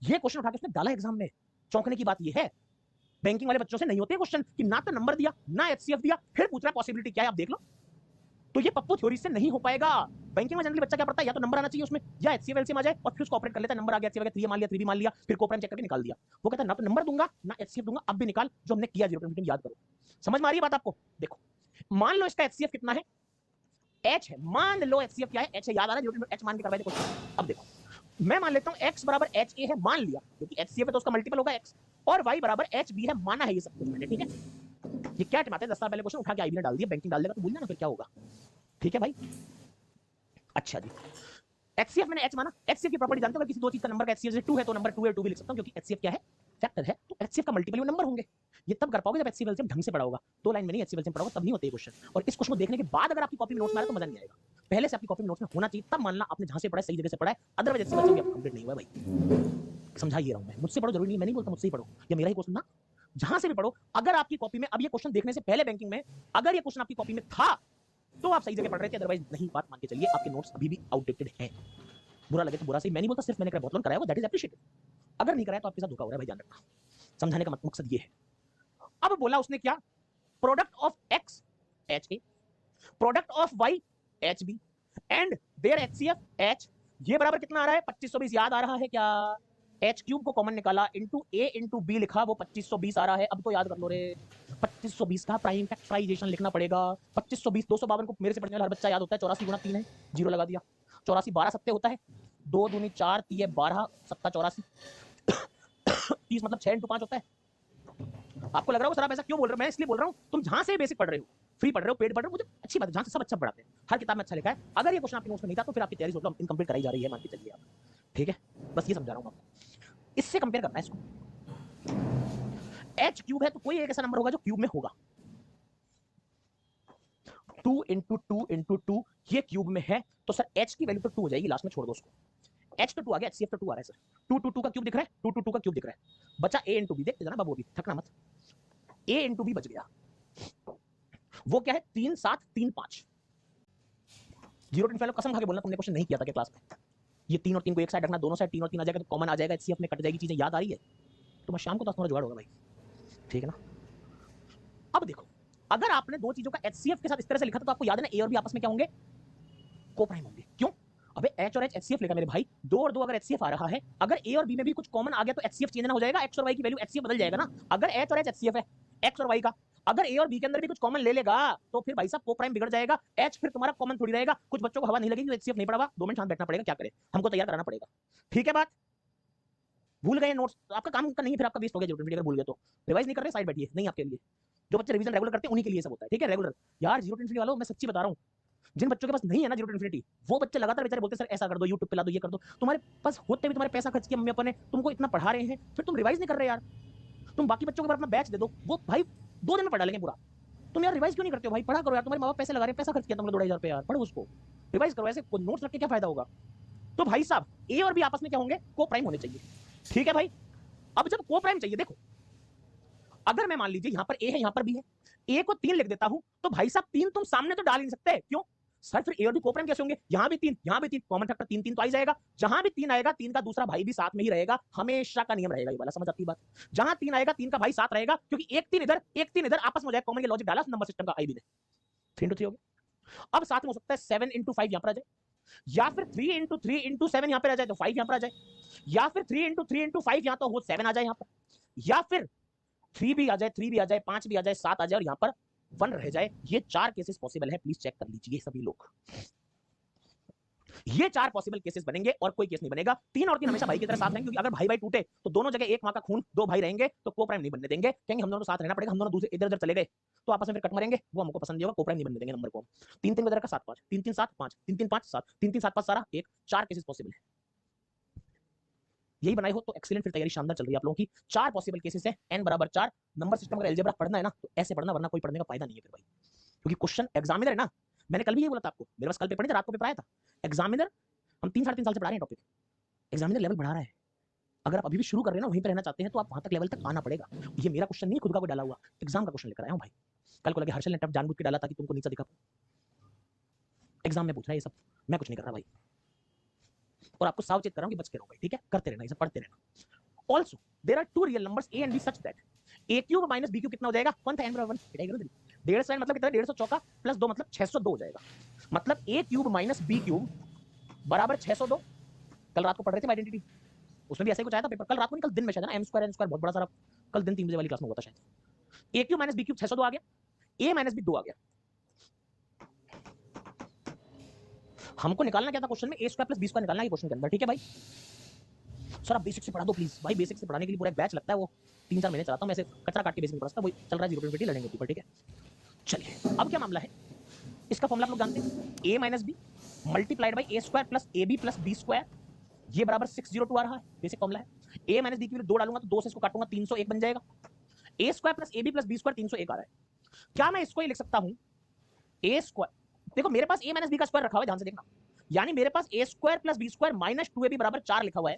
ये क्वेश्चन उठा के उसने डाला एग्जाम में। चौंकने की बात ये है, बैंकिंग वाले बच्चों से नहीं होते क्वेश्चन कि ना तो नंबर दिया ना एचसीएफ दिया, फिर पूछ रहा है पॉसिबिलिटी क्या है आप देख लो। तो ये पप्पू थ्योरी से नहीं हो पाएगा। बैंकिंग में जनरली बच्चा क्या पढ़ता है, या तो नंबर आना चाहिए उसमें, या एचसीएफ एलसीएम आ जाए, और फिर उसको ऑपरेट कर लेता है। नंबर आ गया, एचसीएफ 3 मान लिया, 3 मान लिया, फिर कोप्राइम चेक करके निकाल दिया। वो कहता है ना तो नंबर दूंगा ना एचसीएफ दूंगा, अब भी निकाल जो हमने किया 0 याद करो। समझ में आ रही है बात आपको? देखो मान लो इसका एचसीएफ कितना है, एच है। मान लो एचसीएफ क्या है, एच है। याद आ रहा है, एच मान के करवाए थे क्वेश्चन। अब देखो मैं मान लेता हूं x बराबर एच ए है, मान लिया, क्योंकि एचसीएफ है तो उसका मल्टीपल होगा x, और y बराबर एच बी है, माना है ये सब कुछ मैंने, ठीक है। ये क्या टिमाते 10 साल पहले क्वेश्चन उठा के आईबी ने डाल दिया, बैंकिंग डाल देगा तो भूल जाना फिर क्या होगा, ठीक है भाई। अच्छा जी, एचसीएफ मैंने एच माना। एचसीएफ की प्रॉपर्टी जानते हो, किसी दो चीज का नंबर का एचसीएफ 2 है तो नंबर 2 है, 2 भी लिख सकता हूं, क्योंकि एचसीएफ क्या है, फैक्टर है, तो एचसीएफ का मल्टीपल नंबर होंगे। ये तब कर पाओगे जब एचसीएफ एलसीएम ढंग से पढ़ा होगा। 2 लाइन में नहीं, एचसीएफ एलसीएम पढ़ा होगा तब नहीं होते ये क्वेश्चन। और इस क्वेश्चन को देखने के बाद अगर आपकी कॉपी में नोट्स में आ रहा है तो मजा नहीं आएगा। पहले से आपकी कॉपी में नोट्स में होना चाहिए, तब मानना आपने जहां से पढ़ा है सही जगह से पढ़ा है, अदरवाइज एचसीएफ एलसीएम कंप्लीट नहीं हुआ भाई। समझा ये रहा हूं मैं, मुझसे पढ़ो जरूरी नहीं, मैं नहीं बोलता मुझसे ही पढ़ो, ये मेरा ही क्वेश्चन ना, जहां से भी पढ़ो। अगर आपकी कॉपी में, अब ये क्वेश्चन देखने से पहले बैंकिंग में अगर ये क्वेश्चन आपकी कॉपी में था तो आप सही जगह पढ़ रहे थे, अदरवाइज नहीं। बात मान के चलिए आपके नोट्स अभी भी आउटडेटेड हैं। बुरा लगे तो बुरा सही, मैं नहीं बोलता, सिर्फ मैंने बहुत लोन कराया वो, दैट इज एप्रिशिएटेड। अगर नहीं कराया तो आपके साथ धोखा हो रहा है भाई, ध्यान रखना। समझाने का मकसद ये है। अब बोला उसने क्या, product of X H A, product of Y H B, and there HCF H, ये बराबर कितना आ रहा है 2520। याद आ रहा है क्या? एच क्यूब को कॉमन निकाला, इंटू ए इंटू बी लिखा, वो 2520 आ रहा है। अब तो याद कर लो रे, 2520 का प्राइम फैक्टराइजेशन लिखना पड़ेगा। 2520 252 को मेरे से पढ़ने वाला हर बच्चा याद होता है, 84 गुणा 3 है, जीरो लगा दिया। 84 12 सत्ते होता है, 2 दूनी 4 3 12 सत्ता 84, 30 मतलब 6 इंटू 5 होता है। आपको लग रहा हो सर आप ऐसा क्यों बोल रहे हो, मैं इसलिए बोल रहा हूं तुम जहां से बेसिक पढ़ रहे हो, फ्री पढ़ रहे हो, पेड पढ़ रहे हो, मुझे अच्छी बात है, जहां से सब अच्छा पढ़ाते हैं, हर किताब में अच्छा लिखा है। अगर ये क्वेश्चन आपके नोट्स में नहीं था तो फिर आपकी तैयारी सोच लो इनकम्प्लीट कराई जा रही है, मान के चलिए आप, ठीक है। बस ये समझा रहा हूं आपको, इससे कंपेयर करना है इसको। एच क्यूब है तो कोई एक ऐसा नंबर होगा जो क्यूब में होगा। 2 इंटू 2 इंटू 2 ये क्यूब में है, तो सर एच की वैल्यू तो 2 हो जाएगी, लास्ट में छोड़ दो उसको। एच तो 2 आ गया, एचसीएफ तो 2 आ रहा है सर। 2 2 2 का क्यूब दिख रहा है, 2 2 2 का क्यूब दिख रहा है, बचा ए इंटू बी। देखते जाना बाबू, अभी थकना मत। ए इंटू बी बच गया, वो क्या है 3 7 3 5। 0.5 कसम खा के बोलना तुमने क्वेश्चन नहीं किया था क्या क्लास में। ये 3 और 3 को एक साइड रखना, दोनों साइड 3 और 3 आ जाएगा तो कॉमन आ जाएगा, एचसीएफ में कट जाएगी चीजें। याद आ रही है? तो मैं शाम को 10 थोड़ा जुगाड़ होगा भाई, ठीक है ना। अब देखो, अगर आपने दो चीजों का एचसीएफ के साथ इस तरह से लिखा था तो आपको याद है ना, ए और बी आपस में क्या होंगे, कोप्राइम होंगे। क्यों? अबे एच और एच एचसीएफ लिखा मेरे भाई, 2 और 2 अगर एचसीएफ आ रहा है, अगर ए और बी में भी कुछ कॉमन आ गया तो एचसीएफ चेंज ना हो जाएगा, एक्स और वाई की वैल्यू एचसीएफ बदल जाएगा ना। अगर एच और एच एचसीएफ है एक्स और वाई का, अगर ए और बी के अंदर भी कुछ कॉमन ले लेगा तो फिर भाई साहब कोप्राइम बिगड़ जाएगा। एच फिर तुम्हारा कॉमन थोड़ी रहेगा। कुछ बच्चों को हवा नहीं लगेगी, एचसीएफ नहीं पढ़ा, 2 मिनट शांत बैठना पड़ेगा, क्या करें, हमको तैयार कराना पड़ेगा, ठीक है। बात भूल गए नोट्स, आपका काम का नहीं, फिर आपका वेस्ट हो गया। अगर भूल गए तो रिवाइज नहीं कर रहे, साइड बैठिए, नहीं आपके लिए। जो बच्चे रिवीजन रेगुलर करते हैं उन्हीं के लिए सब होता है, ठीक है। रेगुलर यार, जीरो टेंशन वालों, मैं सच्ची बता रहा हूँ, जिन बच्चों के पास नहीं है ना जीरो टू इन्फिनिटी, वो बच्चे लगातार बेचारे बोलते हैं सर ऐसा कर दो, यूट्यूब पे ला दो, ये कर दो। तुम्हारे पास होते भी, तुम्हारे पैसा खर्च किया मम्मी पापा ने, तुमको इतना पढ़ा रहे हैं, फिर तुम रिवाइज नहीं कर रहे यार। तुम बाकी बच्चों के ऊपर अपना बैच दे दो, वो भाई 2 दिन में पढ़ा लेंगे पूरा। तुम यार रिवाइज क्यों नहीं करते हो भाई? पढ़ा करो यार, तुम्हारे माँ बाप पैसे लगा रहे हैं, पैसा खर्च किया तुमने 2,500 रुपये यार, पढ़ो उसको, रिवाइज करो। ऐसे नोट्स रख के क्या फायदा होगा? तो भाई साहब ए और बी आपस में क्या होंगे, को प्राइम होने चाहिए, ठीक है भाई। अब जब को प्राइम चाहिए, देखो अगर मैं मान लीजिए यहां पर ए है यहां पर बी है, ए को 3 लिख देता हूं, तो भाई साहब 3 तुम सामने तो डाल ही नहीं सकते, क्यों सर? फिर ए और बी कोप्राइम कैसे होंगे? यहां भी 3 यहां भी 3, कॉमन फैक्टर 3 3 तो आ ही जाएगा। जहां भी 3 आएगा 3 का दूसरा भाई भी साथ में ही रहेगा, हमेशा का नियम रहेगा ये वाला, समझ आती बात? जहां 3 आएगा 3 का भाई साथ रहेगा, क्योंकि एक 3 इधर एक 3 इधर आपस में हो जाए कॉमन। ये लॉजिक डाला नंबर सिस्टम का आईबी ने, 3 इंटू 3 हो गया। अब साथ में हो सकता है 7 इंटू 5 यहां पर आ जाए, या फिर 3 इंटू 3 इंटू 7 यहां पर आ जाए तो 5 यहां पर आ जाए, या फिर 3 इंटू 3 इंटू 5 यहां तो हो 7 आ जाए यहां पर, या फिर 3 भी आ जाए, 3 भी आ जाए, 5 भी आ जाए, 7 आ जाए और यहां पर 1 रह जाए। ये 4 केसेस पॉसिबल है, प्लीज चेक कर लीजिए सभी लोग। ये 4 पॉसिबल केसेस बनेंगे और कोई केस नहीं बनेगा। 3 और 3 हमेशा भाई की तरह साथ रहेंगे, क्योंकि अगर भाई भाई टूटे तो दोनों जगह एक मां का खून, 2 भाई रहेंगे तो को प्राइम नहीं बनने देंगे, कहेंगे हम दोनों साथ रहना पड़ेगा, हम दोनों दूसरे इधर उधर चले गए तो आपस में फिर कट मरेंगे, वो हमको पसंद नहीं होगा, को प्राइम नहीं बनने देंगे नंबर को। 3 3 का 7 5, 3 3 7 5, 3 3 5 7, 3 3 7 5 सारा एक, 4 केसेस पॉसिबल है। यही बनाए हो तो एक्सीलेंट, फिर तैयारी शानदार चल रही है आप लोगों की। 4 पॉसिबल केसेस है, n बराबर 4। नंबर सिस्टम का अलजेब्रा पढ़ना है ना तो ऐसे पढ़ना, वरना कोई पढ़ने का फायदा नहीं है फिर भाई, क्योंकि क्वेश्चन एग्जामिनर है ना। मैंने कल भी ये बोला था आपको, मेरे पास कल पेपर नहीं था, रात को पेपर आया था। एग्जामिनर हम 3 साढ़े 3 साल से पढ़ा रहे हैं टॉपिक, एग्जामिनर लेवल बढ़ा रहा है। अगर आप अभी भी शुरू कर रहे हैं ना, वहीं पर रहना चाहते हैं तो आप वहां तक लेवल तक आना पड़ेगा। ये मेरा क्वेश्चन नहीं, खुद का कोई डाला हुआ, एग्जाम का क्वेश्चन लेकर आया हूं भाई। कल को लगे हर्षल ने टफ जानबूझ के डाला ताकि तुमको नीचे दिखा, एग्जाम में पूछ रहा है ये सब, मैं कुछ नहीं कर रहा भाई। और आपको सावचेत कर रहा हूं कि बच के रहो भाई, ठीक है, करते रहना ये सब, पढ़ते रहना। Also there are two real numbers A and B such that A cube minus B cube कितना हो जाएगा 1 था n बराबर 1 1.5 मतलब कितना 150 चौका प्लस 2 मतलब 602 हो जाएगा। मतलब ए क्यूब माइनस बी क्यूब बराबर 602। कल रात को पढ़ रहे थे आइडेंटिटी, उसमें भी ऐसे ही कुछ आया था पेपर, कल रात को नहीं, कल दिन में शायद ना, एम स्क्वायर एन स्क्वायर बहुत बड़ा सारा, कल दिन 3 बजे वाली क्लास में हुआ था शायद। ए क्यूब माइनस बी क्यूब 602 आ गया, ए माइनस बी 2 आ गया। हमको निकालना क्या था क्वेश्चन में, ए स्क्वायर प्लस बी स्क्वायर निकालना है क्वेश्चन के अंदर, ठीक है भाई। सर आप बेसिक से पढ़ा दो प्लीज भाई, बेसिक से पढ़ाने के लिए पूरा एक बैच लगता है, वो 3-4 महीने चलाता हूं मैं, ऐसे कचरा काट के बेसिक पढ़ाता हूं, वो चल रहा है 0 लड़ेंगे ऊपर, ठीक है। चलिए अब क्या मामला है, इसका फॉर्मूला आप लोग जानते हैं, A minus B multiplied by A square plus A B plus B square, ये बराबर 602 आ रहा है, बेसिक फॉर्मूला है। ए माइनस बी की वैल्यू 2 डालूंगा तो 2 से इसको काटूंगा 301 बन जाएगा। A square plus A B plus B square 301 आ रहा है। क्या मैं इसको ही लिख सकता हूं, ए स्क्वायर, देखो मेरे पास ए माइनस बी का स्क्वायर रखा हुआ है, ध्यान से देखना, यानी मेरे पास A square plus B square minus 2ab बराबर 4 लिखा हुआ है,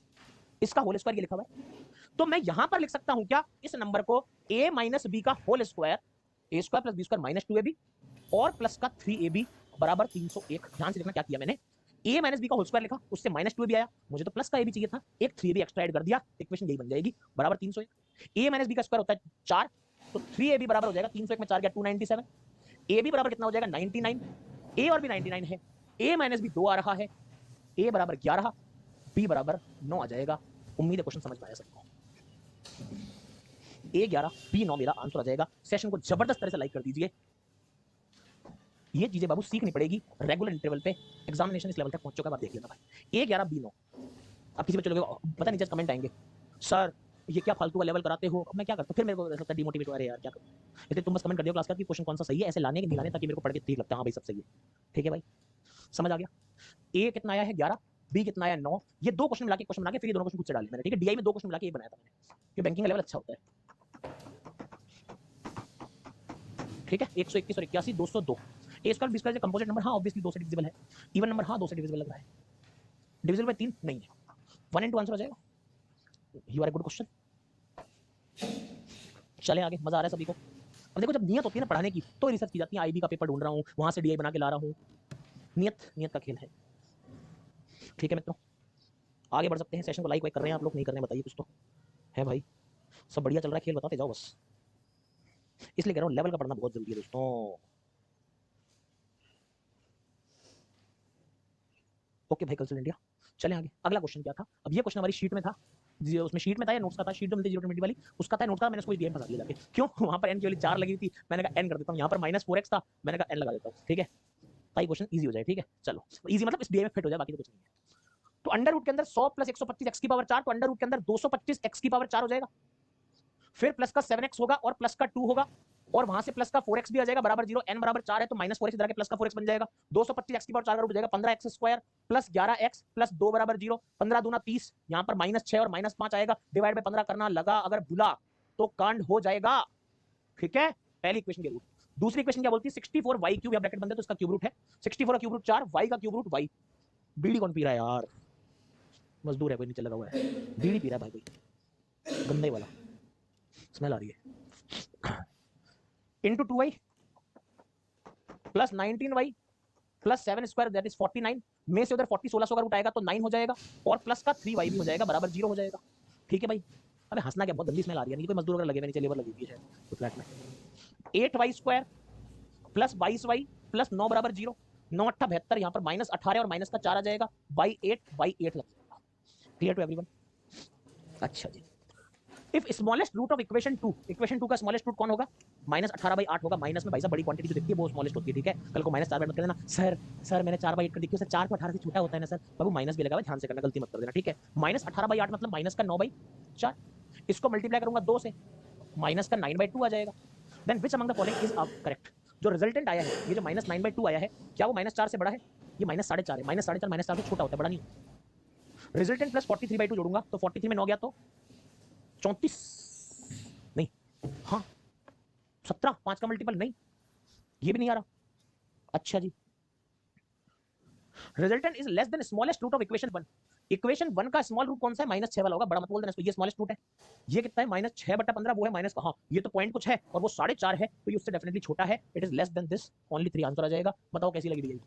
इसका होल स्क्वायर ये लिखा हुआ है। तो मैं यहां पर लिख सकता हूं क्या, इस नंबर को a माइनस बी का whole square, A square plus B square minus 2ab और प्लस का 3ab बराबर 301। ध्यान से देखना क्या किया मैंने, a माइनस बी का होल स्क्वायर लिखा, उससे माइनस 2ab आया, मुझे तो प्लस का a भी चाहिए था, एक 3ab एक्स्ट्रा ऐड कर दिया, इक्वेशन यही बन जाएगी बराबर 301। a माइनस बी का स्क्वायर होता है 4, तो 3ab बराबर हो जाएगा 301 में 4 गया 297, ab बराबर कितना हो जाएगा 99, a और भी 99 है, a माइनस बी 2 आ रहा है, a बराबर 11, b बराबर 9 आ जाएगा। उम्मीद है क्वेश्चन समझ में आया सबको। A11 B9 मेरा आंसर आ जाएगा। सेशन को जबरदस्त तरह से लाइक कर दीजिए, ये चीजें बाबू सीखनी पड़ेगी रेगुलर इंटरवल पे, एग्जामिनेशन इस लेवल तक पहुंच चुका है, आप देख लेना भाई। A11 B9, अब किसी बच्चे लोग पता नहीं, जस्ट कमेंट आएंगे सर ये क्या फालतू का लेवल कराते हो, अब मैं क्या करता हूं, फिर मेरे को लगता है डिमोटिवेट हो रहा है यार क्या करूं, इसलिए तुम बस कमेंट कर दियो क्लास का कि क्वेश्चन कौन सा सही है, ऐसे लाने के नहीं लाने, ताकि मेरे को पढ़ के ठीक लगता है, हां भाई सब सही है, ठीक है भाई, समझ आ गया। A कितना आया है 11, बी कितना आया 9, ये दो क्वेश्चन मिला के क्वेश्चन बना के फिर ये दोनों क्वेश्चन खुद से डाले मैंने, ठीक है। डीआई में दो क्वेश्चन मिला के एक बनाया था मैंने, ये बैंकिंग का लेवल अच्छा होता है, ठीक है। 121 और 81 202, ए स्क्वायर बी स्क्वायर से कंपोजिट नंबर, हाँ ऑब्वियसली 2 से डिविजिबल है, इवन नंबर हाँ 2 से डिविजिबल लग रहा है, डिविजिबल बाय 3 नहीं है, 1 and 2 आंसर हो जाएगा। You are a good question. चले आगे, मजा आ रहा है सभी को। अब देखो जब नियत होती है ना पढ़ाने की, तो रिसर्च की जाती है, आईबी का पेपर ढूंढ रहा हूँ, वहां से डीआई बना के ला रहा हूँ, नियत का खेल है, ठीक है मित्रों। आगे बढ़ सकते हैं, सेशन को लाइक वाइक कर रहे हैं आप लोग, नहीं कर रहे हैं बताइए, कुछ तो है भाई, सब बढ़िया चल रहा है, खेल बताते जाओ बस, इसलिए कह रहा हूँ लेवल का पढ़ना बहुत जरूरी है दोस्तों। ओके भाई, कल्चरल इंडिया। चले आगे, अगला क्वेश्चन क्या था, अब ये क्वेश्चन हमारी शीट में था, उसमें शीट में था या नोट्स का था, शीट में मिलती 0 वाली उसका था, नोट का मैंने उसको दिया फंसा दिया जाके, क्यों, वहां पर n की वैल्यू 4 लगी थी, मैंने कहा n कर देता हूं, यहां पर -4x था, मैंने कहा n लगा देता हूं, ठीक है भाई, क्वेश्चन इजी हो जाए, ठीक है। चलो इजी मतलब इस डीआई में फिट हो जाए, बाकी तो कुछ नहीं है। तो अंडर रूट के अंदर 100 प्लस 125 x की पावर 4, तो अंडर रूट के अंदर 225 x की पावर 4 हो जाएगा, फिर प्लस का 7x होगा और प्लस का 2 होगा, और वहां से प्लस का 4x भी आ जाएगा बराबर 0, n बराबर 4 है तो -4x इधर के प्लस का 4x बन जाएगा, 225x की पावर 4 का रूट हो जाएगा 15x square plus 11x plus 2 बराबर 0, 15 दूना 30, यहां पर -6 और -5 आएगा, डिवाइड बाय 15 करना लगा, अगर भूला तो कांड हो जाएगा, ठीक है। पहली इक्वेशन के रूट। दूसरी इक्वेशन क्या बोलती है, 64 y क्यूब, या ब्रैकेट बनते तो इसका क्यूब रूट है 64 का क्यूब रूट 4, y का क्यूब रूट y। बीड़ी कौन पी रहा है यार, मजदूर है कोई, नीचे लगा हुआ है, बीड़ी पी रहा है भाई कोई, गंदे वाला स्मेल आ रही है, into 2y plus 19y plus 7 square that is 49, में से उधर 40 1600 का रूट आएगा तो 9 हो जाएगा, और प्लस का 3y भी हो जाएगा बराबर 0 हो जाएगा, ठीक है भाई। अबे हंसना क्या, बहुत गंदी स्मेल आ रही है, नहीं कोई मजदूर वगैरह लगे हुए, नीचे लेबर लगी हुई है तो फ्लैट में। 8y square plus 22y plus 9 बराबर 0, 9 8 72, यहाँ पर -18 और माइनस का 4 आ जाएगा, बाई 8 लग जाएगा, क्लियर टू एवरीवन। अच्छा जी, if smallest root of equation 2 का स्मॉलेस्ट रूट कौन होगा, -18/8 होगा, माइनस में भाई साहब बड़ी क्वांटिटी जो दिखती है वो स्मॉलेस्ट होती है, ठीक है। कल को -4 मत कर देना, सर मैंने 4/8 कर देखी, सर 4 को 18 से छोटा होता है ना सर, बाबू माइनस भी लगा हुआ है, ध्यान से करना, गलती मत कर देना, ठीक है। -18/8 मतलब माइनस का 9/4, इसको मल्टीप्लाई करूंगा 2 से, माइनस का 9/2 आ जाएगा, then which among the following is correct. जो रिजल्टेंट आया है, ये जो -9/2 आया है, क्या वो -4 से बड़ा है, ये -4.5 है, -4.5 से छोटा होता है, बड़ा नहीं। रिजल्टेंट प्लस 43/2 जोड़ूंगा तो 43 में 9 गया तो 34 नहीं, हाँ 17, 5 का मल्टीपल नहीं, ये भी नहीं आ रहा, अच्छा जी। Resultant is less than smallest root of equation 1, equation 1 का स्मॉल रूट कौन सा है, -6 वाला होगा, बड़ा मत बोल देना इसको, ये स्मॉलेस्ट रूट है, ये कितना है -6/15, वो है माइनस, हाँ ये तो पॉइंट कुछ है और वो 4.5 है, तो ये उससे डेफिनेटली छोटा है, it is less than this, only 3 answer आ जाएगा। बताओ कैसी लगी डीआई,